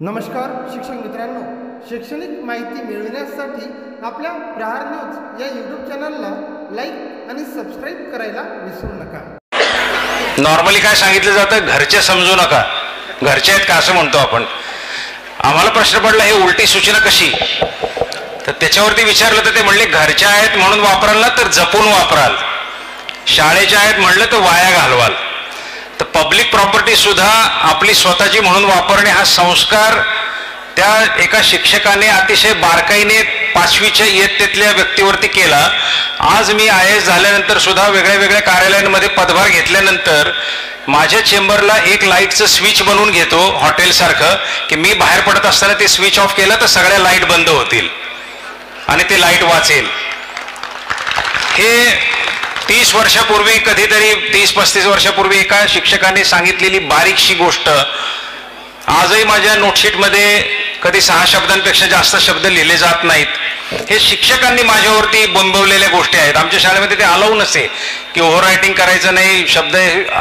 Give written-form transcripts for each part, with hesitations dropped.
नमस्कार शिक्षक मित्रांनो, शैक्षणिक माहिती मिळविण्यासाठी आपल्या प्रहार न्यूज या यूट्यूब चॅनलला लाईक आणि सबस्क्राईब करायला विसरू नका। नॉर्मली काय सांगितलं जातं, घरचे समजू नका, घरचे आहेत का असं म्हणतो आपण। आम्हाला प्रश्न पडला हे उलटी सूचना कशी, तर त्याच्यावरती विचारलं तर ते म्हणले घरच्या आहेत म्हणून वापराल ना तर जपून वापराल, शाळेच्या आहेत म्हणलं तर वाया घालवाल। तर पब्लिक प्रॉपर्टी सुद्धा आपली स्वतःची म्हणून वापरणे हा संस्कार त्या एका शिक्षकाने अतिशय बारकाईने 5वीच्या इयत्तेतल्या व्यक्तीवरती केला। आज मी IAS झाल्यानंतर सुद्धा वेगळ्या वेगळ्या कार्यालयांमध्ये पदभार घेतल्यानंतर माझ्या चेंबरला एक लाईटचं स्विच बनवून घेतो हॉटेलसारखं, की मी बाहेर पडत असताना ते स्विच ऑफ केलं तर सगळ्या लाईट बंद होतील आणि ते लाईट वाचेल। हे 30 वर्षापूर्वी, कधीतरी 30-35 वर्षापूर्वी एका शिक्षकाने सांगितलेली बारीकशी गोष्ट आजही माझ्या नोटशीटमध्ये कधी 6 शब्दांपेक्षा जास्त शब्द लिहिले जात नाहीत। हे शिक्षकांनी माझ्यावरती बोंबवलेल्या गोष्टी आहेत। आमच्या शाळेमध्ये ते अलाऊ नसे की ओव्हर रायटिंग करायचं नाही, शब्द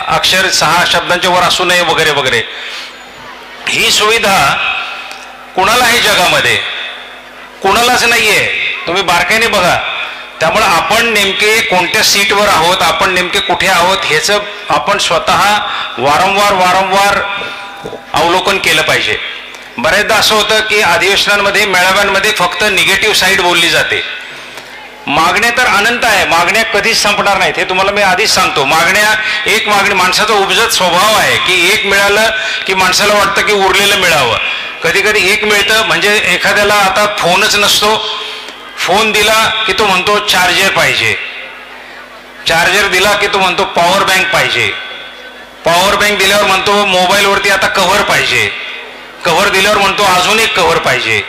अक्षर 6 शब्दांच्या वर असू नये वगैरे वगैरे। ही सुविधा कुणालाही जगामध्ये कुणालाच नाहीये, तुम्ही बारकाईने बघा। त्यामुळे आपण नेमके कोणत्या सीटवर आहोत, आपण नेमके कुठे आहोत ह्याचं आपण स्वतः वारंवार अवलोकन केलं पाहिजे। बरेचदा असं होतं की अधिवेशनांमध्ये, मेळाव्यांमध्ये फक्त निगेटिव्ह साईड बोलली जाते। मागण्या तर अनंत आहे, मागण्या कधीच संपणार नाहीत, हे तुम्हाला मी आधीच सांगतो। एक मागणी, माणसाचा उपजत स्वभाव आहे की एक मिळालं की माणसाला वाटतं की उरलेलं मिळावं। कधी कधी एक मिळतं म्हणजे एखाद्याला आता फोनच नसतो, फोन दिला की तो म्हणतो चार्जर पाहिजे, चार्जर दिला की तो म्हणतो पॉवर बँक पाहिजे, पॉवर बँक दिल्यावर म्हणतो मोबाईलवरती आता कव्हर पाहिजे, कव्हर दिल्यावर म्हणतो अजून एक कव्हर पाहिजे।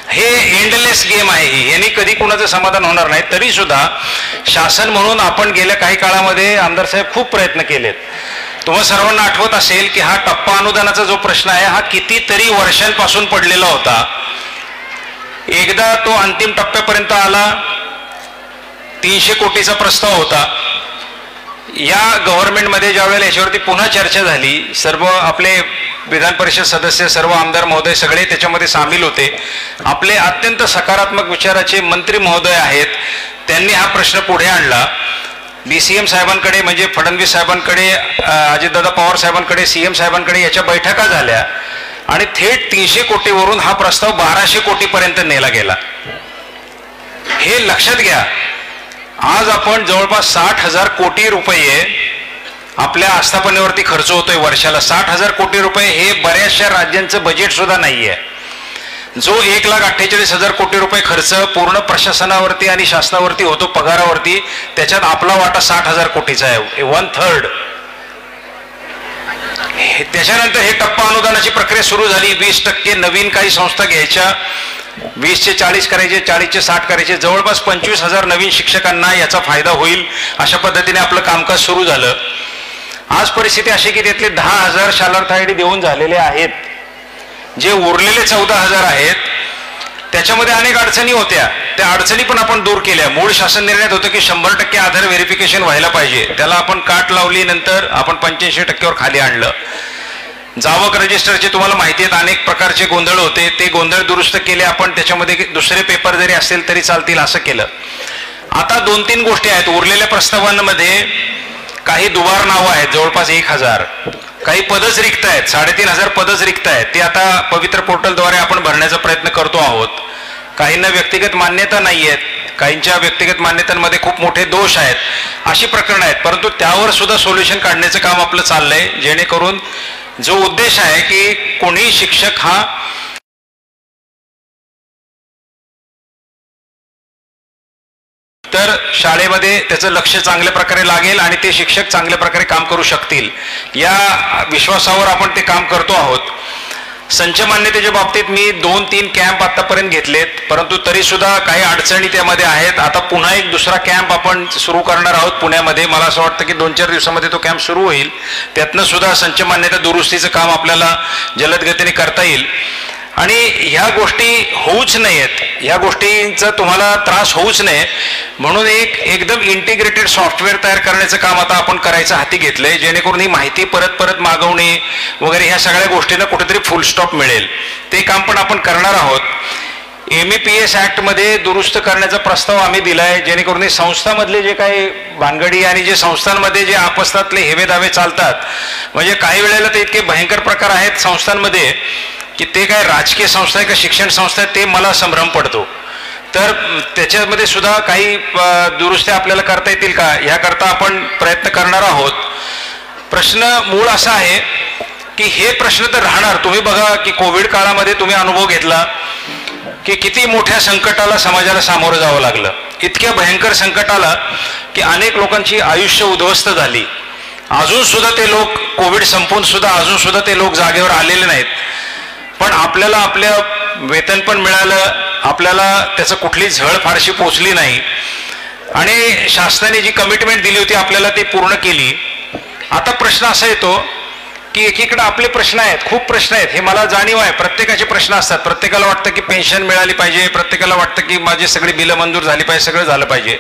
हे एंडलेस गेम आहे ही, यांनी कधी कुणाचं समाधान होणार नाही। तरी सुद्धा शासन म्हणून आपण गेल्या काही काळामध्ये आमदार साहेब खूप प्रयत्न केलेत। तुम्हा सर्वांना आठवत असेल की हा टप्पा अनुदानाचा जो प्रश्न आहे हा कितीतरी वर्षांपासून पडलेला होता। एकदा तो अंतिम टप्प्यापर्यंत आला, 300 कोटीचा प्रस्ताव होता। या गव्हर्नमेंटमध्ये ज्यावेळेला याच्यावरती पुन्हा चर्चा झाली, सर्व आपले विधान परिषद सदस्य, सर्व आमदार महोदय सगळे त्याच्यामध्ये सामील होते। आपले अत्यंत सकारात्मक विचाराचे मंत्री महोदय आहेत, त्यांनी हा प्रश्न पुढे आणला। BCM साहेबांकडे म्हणजे फडणवीस साहेबांकडे, अजितदादा पवार साहेबांकडे, CM साहेबांकडे याच्या बैठका झाल्या आणि थेट 300 कोटीवरून हा प्रस्ताव 1200 कोटीपर्यंत नेला गेला। हे लक्षात घ्या, आज आपण जवळपास 60,000 कोटी रुपये आपल्या आस्थापनेवरती खर्च होतोय वर्षाला। 60,000 कोटी रुपये हे बऱ्याचशा राज्यांचं बजेट सुद्धा नाहीये। जो 1,48,000 कोटी रुपये खर्च पूर्ण प्रशासनावरती आणि शासनावरती होतो पगारावरती, त्याच्यात आपला वाटा 60,000 कोटीचा आहे, 1/3। त्याच्यानंतर हे टप्पा अनुदानाची प्रक्रिया सुरू झाली। 20% नवीन काही संस्था घ्यायच्या, 20चे 40 करायचे, 40चे 60 करायचे, जवळपास 25,000 नवीन शिक्षकांना याचा फायदा होईल अशा पद्धतीने आपलं कामकाज सुरू झालं। आज परिस्थिती अशी की त्यातले 10,000 शालार्थ ID देऊन झालेले आहेत, जे उरलेले 14,000 आहेत त्याच्यामध्ये अनेक अडचणी होत्या, त्या अडचणी पण आपण दूर केल्या। मूळ शासन निर्णयात होतं की 100% आधार व्हेरिफिकेशन व्हायला पाहिजे, त्याला आपण काट लावली, नंतर आपण 85% खाली आणलं। जावक रजिस्टरचे तुम्हाला माहिती आहेत अनेक प्रकारचे गोंधळ होते, ते गोंधळ दुरुस्त केले आपण, त्याच्यामध्ये दुसरे पेपर जरी असेल तरी चालतील असं केलं। आता 2-3 गोष्टी आहेत उरलेल्या प्रस्तावांमध्ये। काही दुबार नावं आहेत जवळपास 1,000, काही पदच रिक्त आहेत, 3,500 पदच रिक्त आहेत, ते आता पवित्र पोर्टलद्वारे आपण भरण्याचा प्रयत्न करतो आहोत। काहींना व्यक्तिगत मान्यता नाही आहेत, काहींच्या व्यक्तिगत मान्यतांमध्ये खूप मोठे दोष आहेत, अशी प्रकरणं आहेत। परंतु त्यावर सुद्धा सोल्युशन काढण्याचं काम आपलं चाललंय, जेणेकरून जो उद्देश आहे की कोणी शिक्षक हा तर शाळेमध्ये त्याचं लक्ष चांगल्या प्रकारे लागेल आणि ते शिक्षक चांगल्या प्रकारे काम करू शकतील, या विश्वासावर आपण ते काम करतो आहोत। संच मान्यतेच्या बाबतीत मी 2-3 कॅम्प आतापर्यंत घेतलेत, परंतु तरी सुद्धा काही अडचणी त्यामध्ये आहेत। आता पुन्हा एक दुसरा कॅम्प आपण सुरू करणार आहोत पुण्यामध्ये। मला असं वाटतं की 2-4 दिवसामध्ये तो कॅम्प सुरू होईल, त्यातनं सुद्धा संच मान्यता दुरुस्तीचं काम आपल्याला जलद गतीने करता येईल। आणि ह्या गोष्टी होऊच नयेत, ह्या गोष्टींचा तुम्हाला त्रास होऊच नये म्हणून एकदम इंटिग्रेटेड सॉफ्टवेअर तयार करण्याचं काम आता आपण करायचं हाती घेतलंय, जेणेकरून ही माहिती परत परत मागवणे वगैरे ह्या सगळ्या गोष्टींना कुठेतरी फुल स्टॉप मिळेल. ते काम पण आपण करणार आहोत. MEPS ॲक्टमध्ये दुरुस्त करण्याचा प्रस्ताव आम्ही दिलाय, जेणेकरून संस्थांमधले जे काही भानगडी आणि जे संस्थांमध्ये जे आपसातले हेवेदावे चालतात, म्हणजे काही वेळेला ते इतके भयंकर प्रकार आहेत संस्थांमध्ये की ते काय राजकीय संस्था आहे का शिक्षण संस्था आहे ते मला संभ्रम पडतो. तर त्याच्यामध्ये सुद्धा काही दुरुस्त्या आपल्याला करता येतील का, ह्याकरता आपण प्रयत्न करणार आहोत. प्रश्न मूळ असा आहे की हे प्रश्न तर राहणार. तुम्ही बघा की कोविड काळामध्ये तुम्ही अनुभव घेतला की किती मोठ्या संकटाला समाजाला सामोरं जावं लागलं. इतक्या भयंकर संकटाला की अनेक लोकांची आयुष्य उद्ध्वस्त झाली. अजून सुद्धा ते लोक कोविड संपून सुद्धा अजून सुद्धा ते लोक जागेवर आलेले नाहीत. पण आपल्याला आपल्या वेतन पण मिळालं, आपल्याला त्याचं कुठली झळ फारशी पोचली नाही आणि शासनाने जी कमिटमेंट दिली होती आपल्याला ती पूर्ण केली. आता प्रश्न असा येतो की एकीकडे आपले प्रश्न आहेत, खूप प्रश्न आहेत, हे मला जाणीव आहे. प्रत्येकाचे प्रश्न असतात. प्रत्येकाला वाटतं की पेन्शन मिळाली पाहिजे, प्रत्येकाला वाटतं की माझी सगळी बिलं मंजूर झाली पाहिजे, सगळं झालं पाहिजे.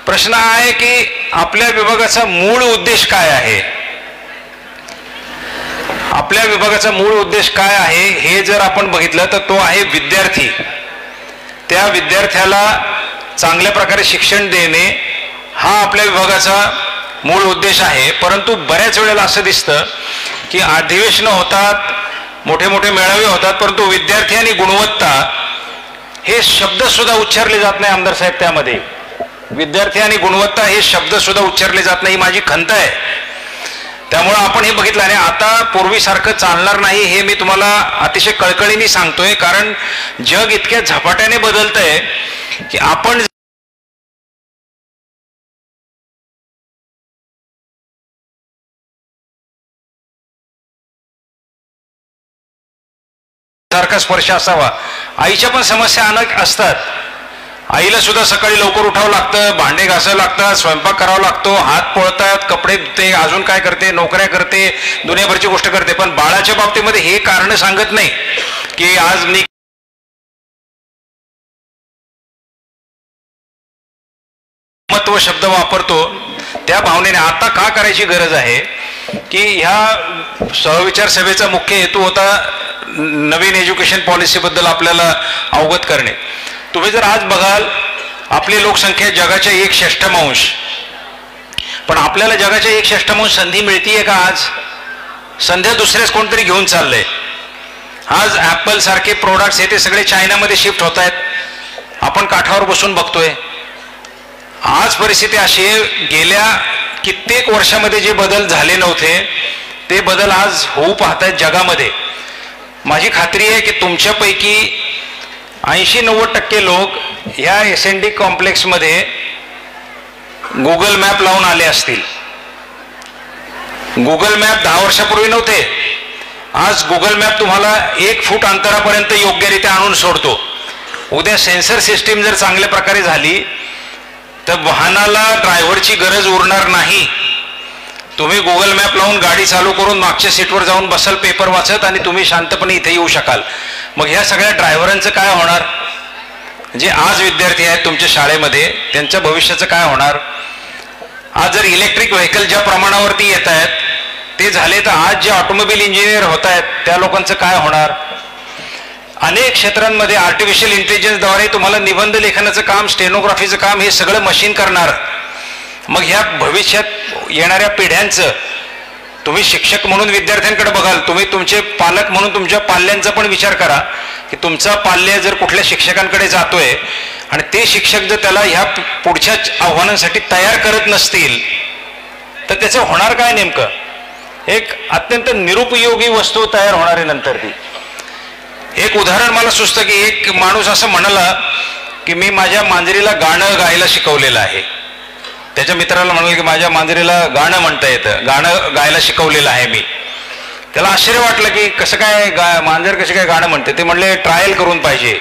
प्रश्न आहे की आपल्या विभागाचा मूळ उद्देश काय आहे, आपल्या विभागाचा मूळ उद्देश काय आहे हे जर आपण बघितलं तर तो आहे विद्यार्थी. त्या विद्यार्थ्याला चांगल्या प्रकारे शिक्षण देणे हा आपल्या विभागाचा मूळ उद्देश आहे. परंतु बऱ्याच वेळेला असं दिसतं की अधिवेशनं होतात, मोठे मोठे मेळावे होतात, परंतु विद्यार्थी आणि गुणवत्ता हे शब्द सुद्धा उच्चारले जात नाही. आमदार साहेब, त्यामध्ये विद्यार्थी आणि गुणवत्ता हे शब्द सुद्धा उच्चारले जात नाही, माझी खंत आहे. त्यामुळं आपण हे बघितलं आणि आता पूर्वीसारखं चालणार नाही हे मी तुम्हाला अतिशय कळकळीने सांगतोय. कारण जग इतक्या झपाट्याने बदलतंय की आपण सारखा स्पर्श असावा. आईच्या पण समस्या अनेक असतात. आईला सुद्धा सकाळी लवकर उठावं लागतं, भांडे घासावं लागतात, स्वयंपाक करावा लागतो, हात पळतात, कपडे धुते, अजून काय करते, नोकऱ्या करते, दुनियाभरची गोष्ट करते. पण बाळाच्या बाबतीमध्ये हे कारण सांगत नाही की आज मी महत्व शब्द वापरतो त्या भावनेने. आता का करायची गरज आहे की ह्या सहविचार सभेचा मुख्य हेतू होता नवीन एज्युकेशन पॉलिसीबद्दल आपल्याला अवगत करणे. तुम्ही जर आज बघाल आपली लोकसंख्या जगाच्या 1/6, पण आपल्याला जगाच्या 1/6 संधी मिळतीये का आज? संध्या दुसऱ्याच कोणतरी घेऊन चाललंय. आज ॲपल सारखे प्रोडक्ट्स हे ते सगळे चायनामध्ये शिफ्ट होत आहेत. आपण काठावर बसून बघतोय. आज परिस्थिती अशी आहे, गेल्या कित्येक वर्षामध्ये जे बदल झाले नव्हते ते बदल आज होऊ पाहतायत जगामध्ये. माझी खात्री आहे की तुमच्यापैकी 80-90% लोक ह्या SND कॉम्प्लेक्समध्ये गुगल मॅप लावून आले असतील. गुगल मॅप 10 वर्षापूर्वी नव्हते. आज गुगल मॅप तुम्हाला 1 फूट अंतरापर्यंत योग्यरित्या आणून सोडतो. उद्या सेन्सर सिस्टीम जर चांगल्या प्रकारे झाली तर वाहनाला ड्रायव्हरची गरज उरणार नाही. तुम्ही गुगल मॅप लावून गाडी चालू करून मागच्या सीटवर जाऊन बसाल पेपर वाचत आणि तुम्ही शांतपणे इथे येऊ शकाल. मग ह्या सगळ्या ड्रायव्हरांचं काय होणार? जे आज विद्यार्थी आहेत तुमच्या शाळेमध्ये त्यांच्या भविष्याचं काय होणार? आज जर इलेक्ट्रिक व्हेकल ज्या प्रमाणावरती येत आहेत ते झाले तर आज जे ऑटोमोबाईल इंजिनियर होत आहेत त्या लोकांचं काय होणार? अनेक क्षेत्रांमध्ये आर्टिफिशियल इंटेलिजन्सद्वारे तुम्हाला निबंध लेखनाचं काम, स्टेनोग्राफीचं काम हे सगळं मशीन करणार. मग ह्या भविष्यात येणाऱ्या पिढ्यांचं तुम्ही शिक्षक म्हणून विद्यार्थ्यांकडे बघाल, तुम्ही तुमचे पालक म्हणून तुमच्या पाल्यांचा पण विचार करा की तुमचा पाल्य जर कुठल्या शिक्षकांकडे जातोय आणि ते शिक्षक जर त्याला ह्या पुढच्या आव्हानांसाठी तयार करत नसतील तर त्याचं होणार काय नेमकं? एक अत्यंत निरुपयोगी वस्तू तयार होणार आहे नंतर ती. एक उदाहरण मला सुचतं की एक माणूस असं म्हणाला की मी माझ्या मांजरीला गाणं गायला शिकवलेलं आहे. त्याच्या मित्राला म्हणाल की माझ्या मांजरीला गाणं म्हणता येतं, गाणं गायला शिकवलेलं आहे मी. त्याला आश्चर्य वाटलं की कसं काय मांजर कशी काय गाणं म्हणते. ते म्हणले ट्रायल करून पाहिजे.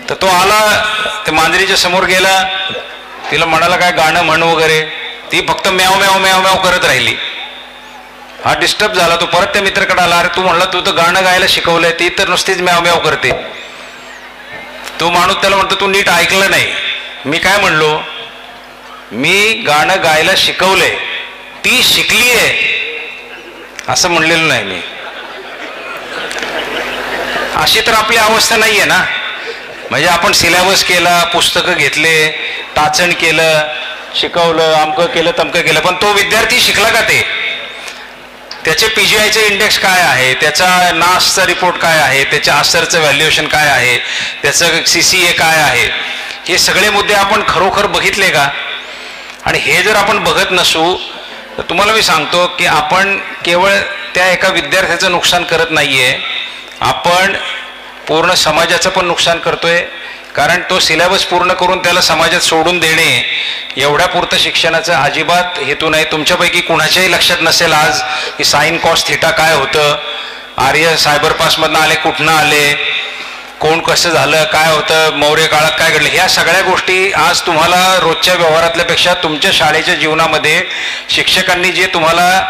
तर तो आला, ते मांजरीच्या समोर गेला, तिला म्हणाला काय गाणं म्हण वगैरे. ती फक्त म्याव म्याव म्याव म्याव करत राहिली. हा डिस्टर्ब झाला. तो परत त्या मित्राकडे आला, अरे तू म्हणला तू तर गाणं गायला शिकवलंय, ती तर नुसतीच म्याव म्याव करते. तो माणूस त्याला म्हणतो तू नीट ऐकलं नाही. मी काय म्हणलो, मी गाणं गायला शिकवलंय, ती शिकलीये असं म्हणलेलं नाही मी. अशी तर आपली अवस्था नाहीये ना. म्हणजे आपण सिलेबस केला, पुस्तकं घेतले, टाचण केलं, शिकवलं, अमकं केलं तमकं केलं, पण तो विद्यार्थी शिकला का? ते त्याचे PGIचे इंडेक्स काय आहे, त्याचा नासचा रिपोर्ट काय आहे, त्याच्या आसरचं व्हॅल्युएशन काय आहे, त्याचं CCA काय आहे, हे सगळे मुद्दे आपण खरोखर बघितले का? आणि हे जर आपण बघत नसू तर तुम्हाला मी सांगतो की आपण केवळ त्या एका विद्यार्थ्याचं नुकसान करत नाहीये, आपण पूर्ण समाजाचं पण नुकसान करतोय. कारण तो सिलेबस पूर्ण करून त्याला समाजात सोडून देणे एवढ्या पुरतं शिक्षणाचं अजिबात हेतू नाही. तुमच्यापैकी कुणाच्याही लक्षात नसेल आज की साइन कॉस थिटा काय होतं, आर्य सायबर पासमधनं आले, कुठनं आले, कोण कसं झालं, काय होतं, मौर्य काळात काय घडलं, ह्या सगळ्या गोष्टी आज तुम्हाला रोजच्या व्यवहारातल्यापेक्षा तुमच्या शाळेच्या जीवनामध्ये शिक्षकांनी जे तुम्हाला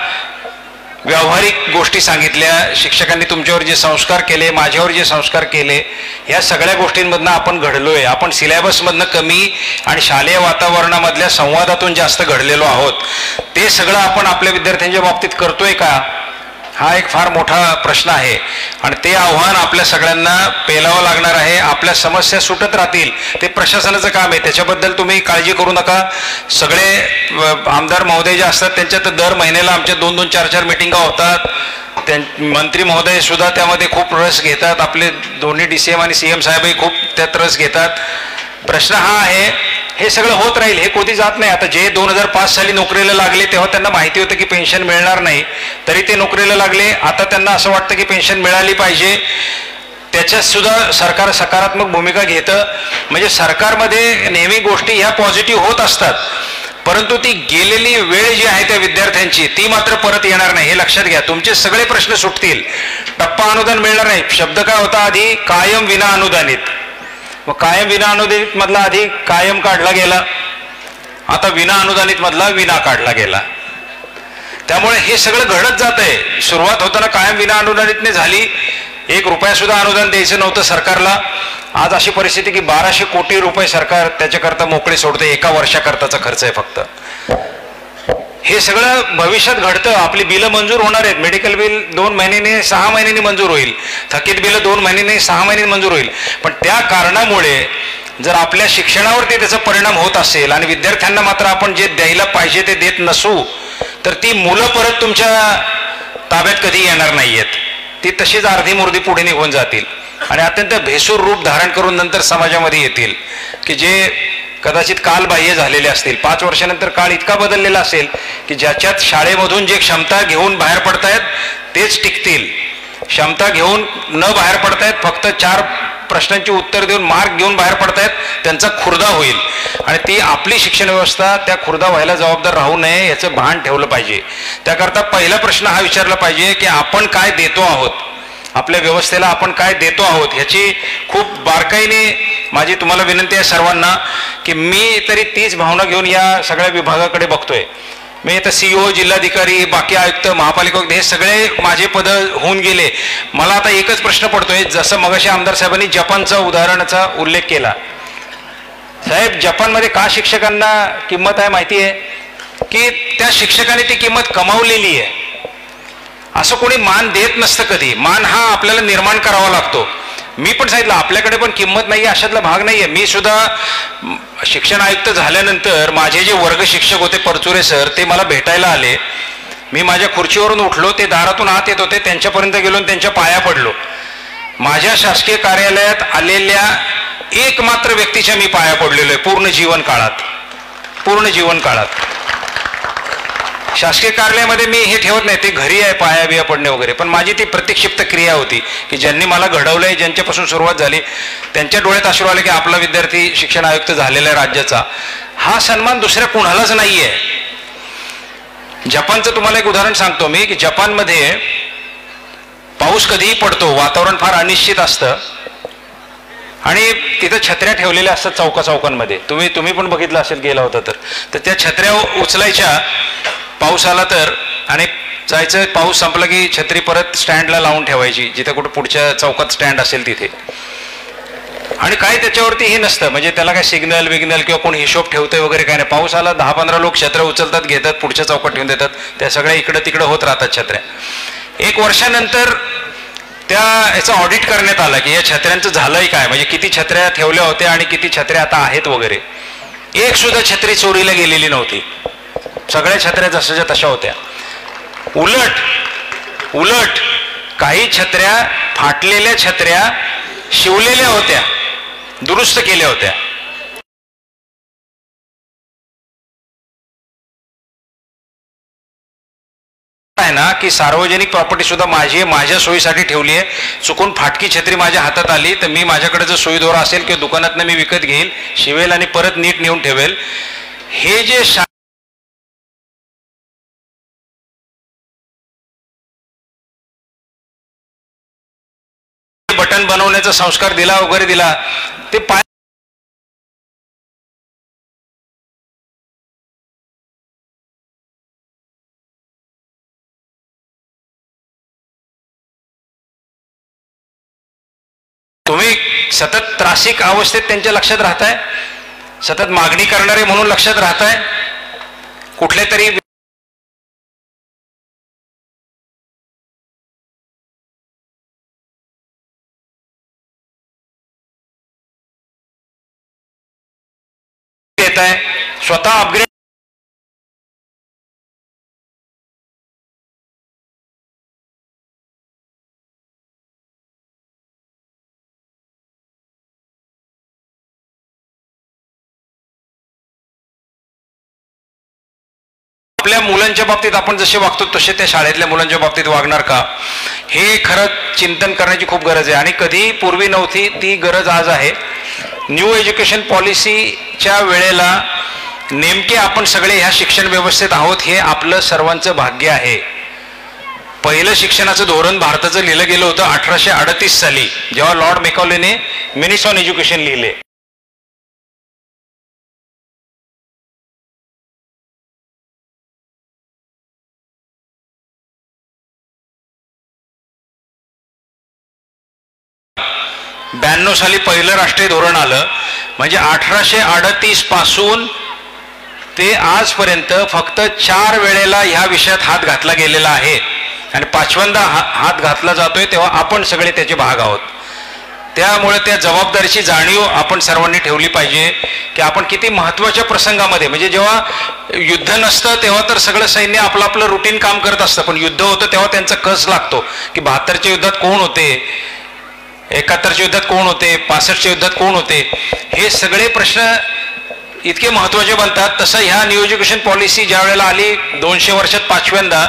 व्यावहारिक गोष्टी सांगितल्या, शिक्षकांनी तुमच्यावर जे संस्कार केले, माझ्यावर जे संस्कार केले, ह्या सगळ्या गोष्टींमधनं आपण घडलोय. आपण सिलेबसमधनं कमी आणि शालेय वातावरणामधल्या संवादातून जास्त घडलेलो आहोत. ते सगळं आपण आपल्या विद्यार्थ्यांच्या बाबतीत करतोय का, हा एक फार मोठा प्रश्न आहे. आणि ते आव्हान आपल्या सगळ्यांना पेलावं लागणार आहे. आपल्या समस्या सुटत राहतील, ते प्रशासनाचं काम आहे, त्याच्याबद्दल तुम्ही काळजी करू नका. सगळे आमदार महोदय जे असतात त्यांच्या तर दर महिन्याला आमच्या 2-2, 4-4 मिटिंगा होतात. मंत्री महोदय सुद्धा त्यामध्ये खूप रस घेतात. आपले दोन्ही DCM आणि CM साहेबही खूप त्यात रस घेतात. प्रश्न हा आहे, हे सगळं होत राहील, हे कधी जात नाही. आता जे 2005 साली नोकरीला लागले तेव्हा त्यांना माहिती होतं की पेन्शन मिळणार नाही, तरी ते नोकरीला लागले. आता त्यांना असं वाटतं की पेन्शन मिळाली पाहिजे, त्याच्यात सुद्धा सरकार सकारात्मक भूमिका घेतं. म्हणजे सरकारमध्ये नेहमी गोष्टी ह्या पॉझिटिव्ह होत असतात, परंतु ती गेलेली वेळ जी आहे त्या विद्यार्थ्यांची ती मात्र परत येणार नाही, हे लक्षात घ्या. तुमचे सगळे प्रश्न सुटतील. टप्पा अनुदान मिळणार नाही. शब्द काय होता आधी, कायम विना अनुदानित. मग कायम विना अनुदानित मधला आधी कायम काढला गेला, आता विना अनुदानित मधला विना काढला गेला. त्यामुळे हे सगळं घडत जात आहे. सुरुवात होताना कायम विना अनुदानितने झाली, 1 रुपया सुद्धा अनुदान द्यायचं नव्हतं सरकारला. आज अशी परिस्थिती की 1200 कोटी रुपये सरकार त्याच्याकरता मोकळे सोडते, एका वर्षाकरताचा खर्च आहे फक्त. हे सगळं भविष्यात घडतं. आपली बिलं मंजूर होणार आहेत. मेडिकल बिल 2 महिन्यांनी 6 महिन्यांनी मंजूर होईल, थकीत बिलं 2 महिन्यांनी 6 महिन्यांनी मंजूर होईल. पण त्या कारणामुळे जर आपल्या शिक्षणावरती त्याचा परिणाम होत असेल आणि विद्यार्थ्यांना मात्र आपण जे द्यायला पाहिजे ते देत नसू, तर ती मुलं परत तुमच्या ताब्यात कधी येणार नाहीयेत. ती तशीच अर्धी मुर्दी पुढे निघून जातील आणि अत्यंत भेसूर रूप धारण करून नंतर समाजामध्ये येतील की जे कदाचित कालबाह्य झालेले असतील. 5 वर्षानंतर काळ इतका बदललेला असेल की ज्याच्यात शाळेमधून जे क्षमता घेऊन बाहेर पडतायत तेच टिकतील. क्षमता घेऊन न बाहेर पडतायत, फक्त 4 प्रश्नांची उत्तर देऊन मार्क घेऊन बाहेर पडतायत, त्यांचा खुर्दा होईल. आणि ती आपली शिक्षण व्यवस्था त्या खुर्दा व्हायला जबाबदार राहू नये याचं भान ठेवलं पाहिजे. त्याकरता पहिला प्रश्न हा विचारला पाहिजे की आपण काय देतो आहोत, आपल्या व्यवस्थेला आपण काय देतो आहोत. ह्याची खूप बारकाईने माझी तुम्हाला विनंती आहे सर्वांना की मी तरी तीच भावना घेऊन या सगळ्या विभागाकडे बघतोय. मी आता CEO, जिल्हाधिकारी, बाकी आयुक्त, महापालिका हे सगळे माझे पद होऊन गेले. मला आता एकच प्रश्न पडतोय, जसं मगाशी आमदार साहेबांनी जपानचा उदाहरणाचा उल्लेख केला. साहेब, जपानमध्ये का शिक्षकांना किंमत आहे माहिती आहे की त्या शिक्षकांनी ती किंमत कमावलेली आहे. असं कोणी मान देत नसतं कधी. मान हा आपल्याला निर्माण करावा लागतो. मी पण सांगितलं आपल्याकडे पण किंमत नाही अशातला भाग नाहीये. मी सुद्धा शिक्षण आयुक्त झाल्यानंतर माझे जे वर्ग शिक्षक होते परचुरे सर, ते मला भेटायला आले. मी माझ्या खुर्चीवरून उठलो, ते दारातून आत येत होते, त्यांच्यापर्यंत गेलो आणि त्यांच्या पाया पडलो. माझ्या शासकीय कार्यालयात आलेल्या एकमात्र व्यक्तीच्या मी पाया पडलेलो आहे पूर्ण जीवन काळात. शासकीय कार्यालयामध्ये मी हे ठेवत नाही, ते घरी आहे पाया बिया पडणे वगैरे, पण माझी ती प्रतिक्षिप्त क्रिया होती की ज्यांनी मला घडवलंय, ज्यांच्यापासून सुरुवात झाली, त्यांच्या डोळ्यात अश्रू आले की आपला विद्यार्थी शिक्षण आयुक्त झालेला आहे राज्याचा. हा सन्मान दुसऱ्या कुणालाच नाहीये. जपानचं तुम्हाला एक उदाहरण सांगतो मी की जपानमध्ये पाऊस कधीही पडतो, वातावरण फार अनिश्चित असतं आणि तिथं छत्र्या ठेवलेल्या असतात चौकांमध्ये. तुम्ही पण बघितलं असेल, गेला होता तर त्या छत्र्या उचलायच्या, पाऊस आला तर आणि जायचं, पाऊस संपला की छत्री परत स्टँडला लावून ठेवायची, जिथे कुठं पुढच्या चौकात स्टँड असेल तिथे. आणि काय त्याच्यावरती हे नसतं, म्हणजे त्याला काय सिग्नल विग्नल किंवा कोण हिशोब ठेवतंय वगैरे काय नाही. पाऊस आला 10-15 लोक छत्र उचलतात, घेतात, पुढच्या चौकात ठेवून देतात, त्या सगळ्या इकडं तिकडं होत राहतात छत्र्या. 1 वर्षानंतर त्या याचं ऑडिट करण्यात आलं की या छत्र्यांचं झालंय काय, म्हणजे किती छत्र्या ठेवल्या होत्या आणि किती छत्र्या आता आहेत वगैरे. एक सुद्धा छत्री चोरीला गेलेली नव्हती, सगळ्या छत्र्या जशाच्या तशा होत्या. उलट काही छत्र्या, फाटलेल्या छत्र्या शिवलेल्या होत्या, दुरुस्त केल्या होत्या. आहे ना की सार्वजनिक प्रॉपर्टी सुद्धा माझी आहे, माझ्या सोयीसाठी ठेवली आहे. चुकून फाटकी छत्री माझ्या हातात आली तर मी माझ्याकडे जर सोयी दोरा असेल किंवा दुकानातनं मी विकत घेईल, शिवेल आणि परत नीट नेऊन ठेवेल. हे जे बटन बनवण्याचा संस्कार दिला वगैरे दिला, ते पाय तुम्ही सतत त्रासिक अवस्थेत त्यांच्या लक्षात राहताय, सतत मागणी करणारे म्हणून लक्षात राहताय. कुठले तरी देत आहे, स्वतः अपग्रेड आपल्या मुलांच्या बाबतीत आपण जसे वागतो तसे त्या शाळेतल्या मुलांच्या बाबतीत वागणार का, हे खरंच चिंतन करण्याची खूप गरज आहे. आणि कधी पूर्वी नव्हती ती गरज आज आहे. न्यू एज्युकेशन पॉलिसीच्या वेळेला नेमके आपण सगळे ह्या शिक्षण व्यवस्थेत आहोत हे आपलं सर्वांचं भाग्य आहे. पहिलं शिक्षणाचं धोरण भारताचं लिहिलं गेलं होतं 1838 साली, जेव्हा लॉर्ड मेकॉलेने मिनिट्स ऑन एज्युकेशन लिहिले. साली पहिलं राष्ट्रीय धोरण आलं. म्हणजे 1838 पासून ते आजपर्यंत फक्त 4 वेळेला ह्या विषयात हात घातला गेलेला आहे आणि 5व्यांदा हात घातला जातोय तेव्हा आपण सगळे त्याचे भाग आहोत. त्यामुळे त्या जबाबदारीची जाणीव आपण सर्वांनी ठेवली पाहिजे की आपण किती महत्त्वाच्या प्रसंगामध्ये, म्हणजे जेव्हा युद्ध नसतं तेव्हा तर सगळं सैन्य आपलं आपलं रुटीन काम करत असतं, पण युद्ध होतं तेव्हा त्यांचा कस लागतो की 72च्या युद्धात कोण होते, 71च्या युद्धात कोण होते, 65च्या युद्धात कोण होते, हे सगळे प्रश्न इतके महत्त्वाचे बनतात. तसं ह्या न्यू एज्युकेशन पॉलिसी ज्या वेळेला आली 200 वर्षात 5व्यांदा,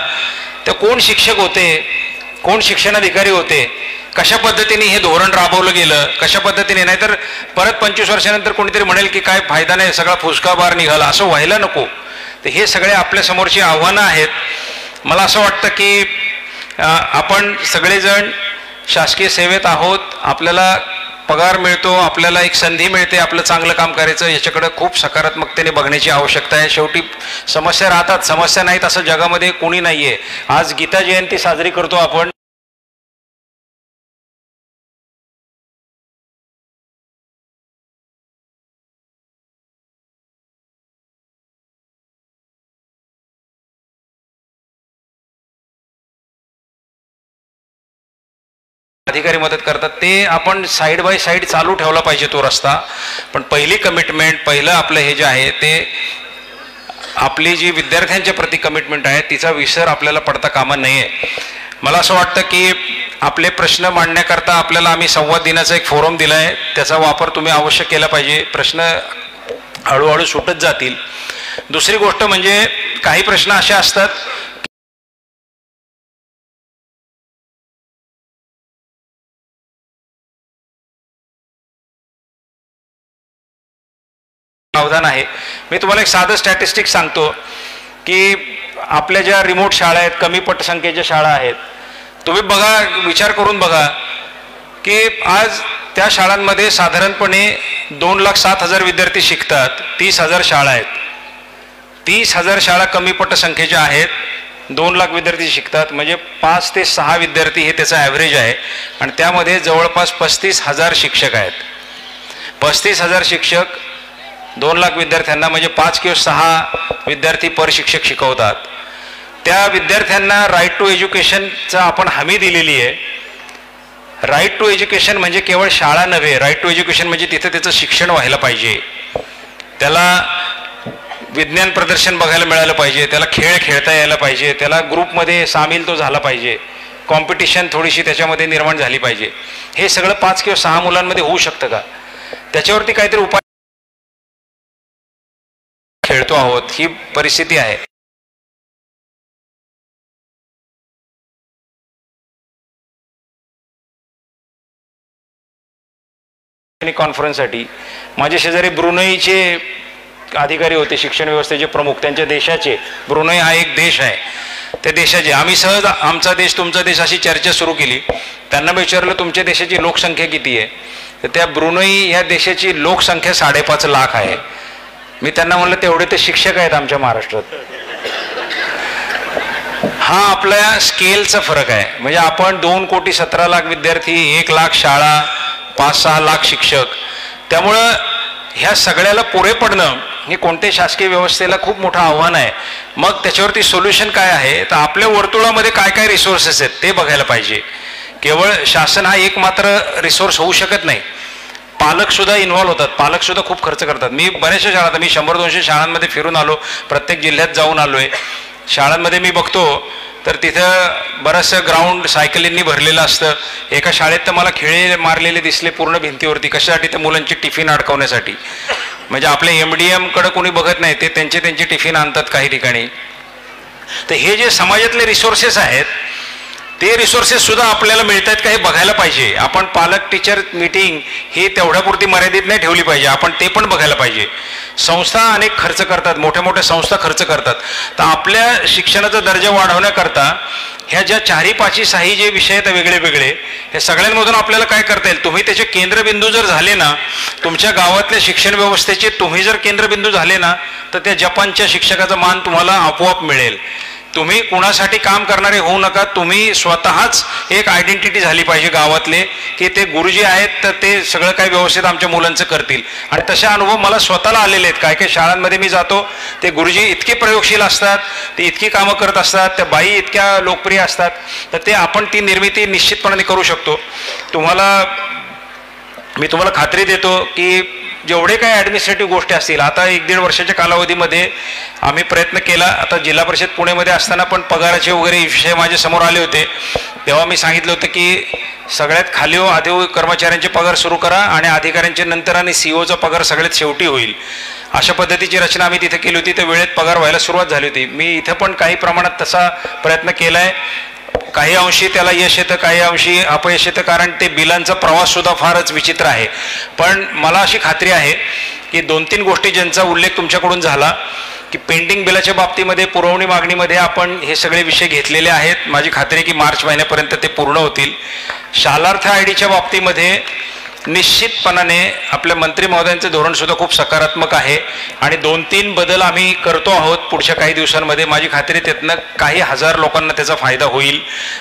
तर कोण शिक्षक होते, कोण शिक्षणाधिकारी होते, कशा पद्धतीने हे धोरण राबवलं गेलं, कशा पद्धतीने, नाहीतर परत 25 वर्षानंतर कोणीतरी म्हणेल की काय फायदा नाही, सगळा फुसकाबार निघाला, असं व्हायला नको. तर हे सगळे आपल्यासमोरची आव्हानं आहेत. मला असं वाटतं की आपण सगळेजण शासकीय सेवेत आहोत, आपल्याला पगार मिळतो, आपल्याला एक संधी मिळते आपलं चांगलं काम करायचं, याच्याकडे खूप सकारात्मकतेने बघण्याची आवश्यकता आहे. शेवटी समस्या राहतात, समस्या नाहीत असं जगामध्ये कोणी नाही आहे. आज गीता जयंती साजरी करतो आपण, अधिकारी मदत करतात, ते आपण साईड बाय साईड चालू ठेवला पाहिजे तो रस्ता. पण पहिली कमिटमेंट, पहिलं आपलं हे जे आहे ते आपली जी विद्यार्थ्यांच्या प्रति कमिटमेंट आहे तिचा विसर आपल्याला पडता कामा नये. मला असं वाटतं की आपले प्रश्न मांडण्याकरता आपल्याला आम्ही संवाद दिनाचा एक फोरम दिला आहे, त्याचा वापर तुम्ही अवश्य केला पाहिजे. प्रश्न हळूहळू सुटत जातील. दुसरी गोष्ट म्हणजे काही प्रश्न असे असतात सावधान आहे. मी तुम्हाला एक साधं स्टॅटिस्टिक्स सांगतो की आपल्या ज्या रिमोट शाळा आहेत, कमी पटसंख्येच्या शाळा आहेत, तुम्ही बघा, विचार करून बघा की आज त्या शाळांमध्ये साधारणपणे 2,07,000 विद्यार्थी शिकतात. 30,000 शाळा आहेत. 30,000 शाळा कमी पटसंख्येच्या आहेत. 2 लाख विद्यार्थी शिकतात, म्हणजे 5 ते 6 विद्यार्थी हे त्याचं ॲव्हरेज आहे. आणि त्यामध्ये जवळपास 35,000 शिक्षक आहेत. 35,000 शिक्षक 2 लाख विद्यार्थ्यांना म्हणजे 5 किंवा 6 विद्यार्थी पर शिक्षक शिकवतात. त्या विद्यार्थ्यांना राईट टू एज्युकेशनचा आपण हमी दिलेली आहे. राईट टू एज्युकेशन म्हणजे केवळ शाळा नव्हे, राईट टू एज्युकेशन म्हणजे तिथं त्याचं शिक्षण व्हायला पाहिजे, त्याला विज्ञान प्रदर्शन बघायला मिळालं पाहिजे, त्याला खेळ खेळता यायला पाहिजे, त्याला ग्रुपमध्ये सामील तो झाला पाहिजे, कॉम्पिटिशन थोडीशी त्याच्यामध्ये निर्माण झाली पाहिजे. हे सगळं 5 किंवा 6 मुलांमध्ये होऊ शकतं का? त्याच्यावरती काहीतरी उपाय खेळतो आहोत, ही परिस्थिती आहे. कॉन्फरन्ससाठी माझे शेजारी ब्रुनईचे अधिकारी होते, शिक्षण व्यवस्थेचे प्रमुख, त्यांच्या देशाचे. ब्रुनई हा एक देश आहे, त्या देशाचे आम्ही सहज आमचा देश तुमचा देश अशी चर्चा सुरू केली. त्यांना विचारलं तुमच्या देशाची लोकसंख्या किती आहे, तर त्या ब्रुनई या देशाची लोकसंख्या 5.5 लाख आहे. मी त्यांना म्हणलं तेवढे तर शिक्षक आहेत आमच्या महाराष्ट्रात. हा आपल्या स्केलचा फरक आहे. म्हणजे आपण 2,17,00,000 विद्यार्थी, 1 लाख शाळा, 5-6 लाख शिक्षक. त्यामुळं ह्या सगळ्याला पुरे पडणं हे कोणत्याही शासकीय व्यवस्थेला खूप मोठं आव्हान आहे. मग त्याच्यावरती सोल्युशन काय आहे, तर आपल्या वर्तुळामध्ये काय काय रिसोर्सेस आहेत ते बघायला पाहिजे. केवळ शासन हा एक मात्र रिसोर्स होऊ शकत नाही, पालकसुद्धा इन्व्हॉल्व होतात, पालकसुद्धा खूप खर्च करतात. मी बऱ्याचशा शाळा, मी 100-200 शाळांमध्ये फिरून आलो, प्रत्येक जिल्ह्यात जाऊन आलो आहे. शाळांमध्ये मी बघतो तर तिथं बरंचसं ग्राउंड सायकलींनी भरलेलं असतं. एका शाळेत तर मला खिळे मारलेले दिसले पूर्ण भिंतीवरती. कशासाठी? तर मुलांची टिफिन अडकवण्यासाठी. म्हणजे आपल्या MDMकडे कोणी बघत नाही, ते त्यांचे टिफिन आणतात काही ठिकाणी. तर हे जे समाजातले रिसोर्सेस आहेत ते रिसोर्सेस सुद्धा आपल्याला मिळत आहेत का हे बघायला पाहिजे. आपण पालक टीचर मीटिंग ही तेवढ्यापुरती मर्यादित नाही ठेवली पाहिजे, आपण ते पण बघायला पाहिजे. संस्था अनेक खर्च करतात, मोठ्या मोठ्या संस्था खर्च करतात. तर आपल्या शिक्षणाचा दर्जा वाढवण्याकरता ह्या ज्या 4-5-6 जे विषय आहेत वेगळे वेगळे, हे सगळ्यांमधून आपल्याला काय करता येईल, तुम्ही त्याचे केंद्रबिंदू जर झाले ना, तुमच्या गावातल्या शिक्षण व्यवस्थेचे तुम्ही जर केंद्रबिंदू झाले ना, तर त्या जपानच्या शिक्षकाचा मान तुम्हाला आपोआप मिळेल. तुम्ही कुणासाठी काम करणारे होऊ नका, तुम्ही स्वतःच एक आयडेंटिटी झाली पाहिजे गावातले, की ते गुरुजी आहेत तर ते सगळं काही व्यवस्थित आमच्या मुलांचं करतील. आणि तसे अनुभव मला स्वतःला आलेले आहेत. काय काय शाळांमध्ये मी जातो, ते गुरुजी इतके प्रयोगशील असतात, ते इतकी कामं करत असतात, त्या बाई इतक्या लोकप्रिय असतात, तर ते आपण ती निर्मिती निश्चितपणे करू शकतो. मी तुम्हाला खात्री देतो की जेवढे काही ॲडमिनिस्ट्रेटिव्ह गोष्टी असतील, आता 1-1.5 वर्षाच्या कालावधीमध्ये आम्ही प्रयत्न केला. आता जिल्हा परिषद पुणेमध्ये असताना पण पगाराचे वगैरे विषय माझ्या समोर आले होते, तेव्हा मी सांगितलं होतं की सगळ्यात खाली आधी कर्मचाऱ्यांचे पगार सुरू करा आणि अधिकाऱ्यांचे नंतर आणि CEOचा पगार सगळ्यात शेवटी होईल. अशा पद्धतीची रचना आम्ही तिथे केली होती. तर वेळेत पगार व्हायला सुरुवात झाली होती. मी इथं पण काही प्रमाणात तसा प्रयत्न केला आहे. काही अंशी त्याला यश येतं, काही अंशी अपयश येतं, कारण ते बिलांचा प्रवाससुद्धा फारच विचित्र आहे. पण मला अशी खात्री आहे की 2-3 गोष्टी ज्यांचा उल्लेख तुमच्याकडून झाला, की पेंडिंग बिलाच्या बाबतीमध्ये, पुरवणी मागणीमध्ये आपण हे सगळे विषय घेतलेले आहेत. माझी खात्री आहे की मार्च महिन्यापर्यंत ते पूर्ण होतील. शालार्थ IDच्या बाबतीमध्ये निश्चितपणाने आपल्या मंत्री महोदयांचं धोरणसुद्धा खूप सकारात्मक आहे आणि 2-3 बदल आम्ही करतो आहोत पुढच्या काही दिवसांमध्ये. माझी खात्री त्यातनं काही हजार लोकांना त्याचा फायदा होईल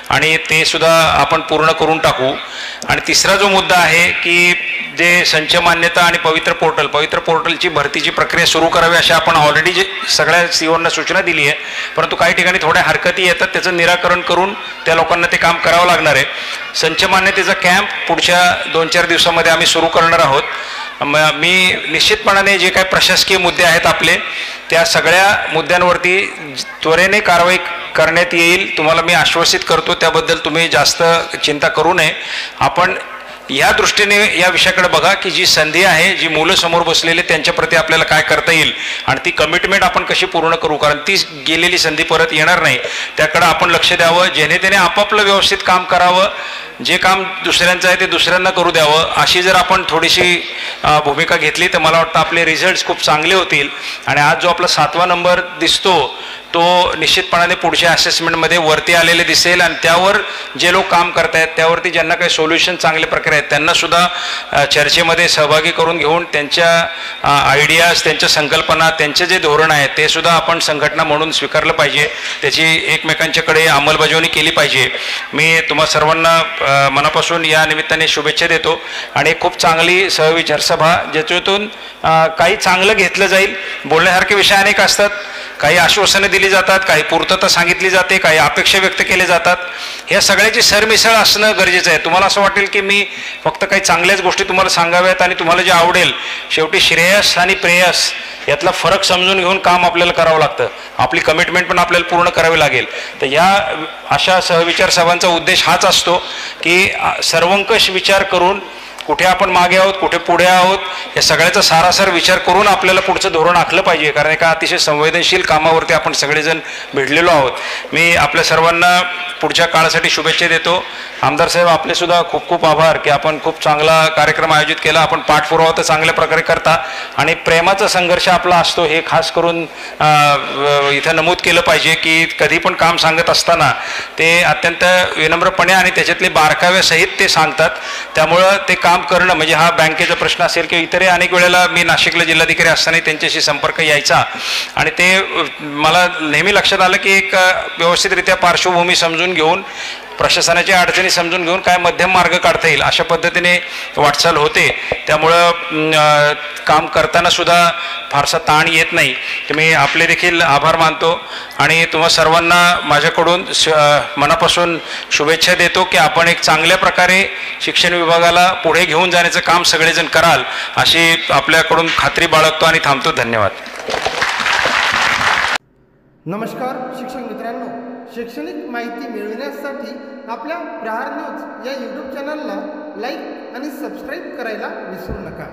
आणि ते सुद्धा आपण पूर्ण करून टाकू. आणि तिसरा जो मुद्दा आहे की जे संच मान्यता आणि पवित्र पोर्टलची भरतीची प्रक्रिया सुरू करावी अशी आपण ऑलरेडी जे सगळ्या CEOंना सूचना दिली आहे, परंतु काही ठिकाणी थोड्या हरकती येतात, त्याचं निराकरण करून त्या लोकांना ते काम करावं लागणार आहे. संच मान्यतेचा कॅम्प पुढच्या 2-4 दिवसामध्ये आम्ही सुरू करणार आहोत. मी निश्चितपणाने जे काही प्रशासकीय मुद्दे आहेत आपले, त्या सगळ्या मुद्द्यांवरती त्वरेने कारवाई करण्यात येईल, तुम्हाला मी आश्वासित करतो. त्याबद्दल तुम्ही जास्त चिंता करू नये. आपण या दृष्टीने या विषयाकडे बघा की जी संधी आहे, जी मुलं समोर बसलेले त्यांच्याप्रती आपल्याला काय करता येईल आणि ती कमिटमेंट आपण कशी पूर्ण करू, कारण ती गेलेली संधी परत येणार नाही. त्याकडे आपण लक्ष द्यावं, जेणे त्याने आपापलं व्यवस्थित काम करावं, जे काम दुसऱ्यांचं आहे ते दुसऱ्यांना करू द्यावं. अशी जर आपण थोडीशी भूमिका घेतली तर मला वाटतं आपले रिझल्ट्स खूप चांगले होतील. आणि आज जो आपला 7वा नंबर दिसतो तो निश्चितपणाने पुढच्या असेसमेंटमध्ये वरती आलेले दिसेल आणि त्यावर जे लोक काम करत आहेत त्यावरती ज्यांना काही सोल्युशन चांगल्या प्रकारे आहेत त्यांनासुद्धा चर्चेमध्ये सहभागी करून घेऊन त्यांच्या आयडियाज, त्यांच्या संकल्पना, त्यांचे जे धोरण आहे ते सुद्धा आपण संघटना म्हणून स्वीकारलं पाहिजे, त्याची एकमेकांच्याकडे अंमलबजावणी केली पाहिजे. मी तुम्हा सर्वांना मनापासून या निमित्ताने शुभेच्छा देतो आणि खूप चांगली सहविचार सभा ज्याच्यातून काही चांगलं घेतलं जाईल. बोलण्यासारखे विषय अनेक असतात, काही आश्वासनं दिली जातात, काही पूर्तता सांगितली जाते, काही अपेक्षा व्यक्त केल्या जातात. ह्या सगळ्याची सरमिसळ असणं गरजेचं आहे. तुम्हाला असं वाटेल की मी फक्त काही चांगल्याच गोष्टी तुम्हाला सांगाव्यात आणि तुम्हाला जे आवडेल, शेवटी श्रेयस आणि प्रेयस यातला फरक समजून घेऊन काम आपल्याला करावं लागतं. आपली कमिटमेंट पण आपल्याला पूर्ण करावी लागेल. तर या अशा सहविचार सभांचा उद्देश हाच असतो की सर्वंकष विचार करून कुठे आपण मागे आहोत, कुठे पुढे आहोत, या सगळ्याचा सारासार विचार करून आपल्याला पुढचं धोरण आखलं पाहिजे. कारण एका अतिशय संवेदनशील कामावरती आपण सगळेजण भिडलेलो आहोत. मी आपल्या सर्वांना पुढच्या काळासाठी शुभेच्छा देतो. आमदार साहेब, आपले सुद्धा खूप खूप आभार की आपण खूप चांगला कार्यक्रम आयोजित केला. आपण पाठपुरावा तर चांगल्या प्रकारे करता आणि प्रेमाचा संघर्ष आपला असतो हे खास करून इथं नमूद केलं पाहिजे की कधी पण काम सांगत असताना ते अत्यंत विनम्रपणे आणि त्याच्यातले बारकाव्यासहित ते सांगतात. त्यामुळं ते काम करणं म्हणजे हा बँकेचा प्रश्न असेल किंवा इतरही अनेक वेळेला मी नाशिकला जिल्हाधिकारी असताना त्यांच्याशी संपर्क यायचा आणि ते मला नेहमी लक्षात आलं की एक व्यवस्थितरित्या पार्श्वभूमी समजून घेऊन, प्रशासनाच्या अडचणी समजून घेऊन काय मध्यम मार्ग काढता येईल अशा पद्धतीने वाटचाल होते. त्यामुळं काम करताना सुद्धा फारसा ताण येत नाही. तर मी आपले देखील आभार मानतो आणि तुम्हा सर्वांना माझ्याकडून मनापासून शुभेच्छा देतो की आपण एक चांगल्या प्रकारे शिक्षण विभागाला पुढे घेऊन जाण्याचं काम सगळेजण कराल अशी आपल्याकडून खात्री बाळगतो आणि थांबतो. धन्यवाद. नमस्कार शिक्षक मित्रांनो, शैक्षणिक माहिती मिळविण्यासाठी आपल्या प्रहार न्यूज या यूट्यूब चॅनलला लाईक आणि सबस्क्राईब करायला विसरू नका.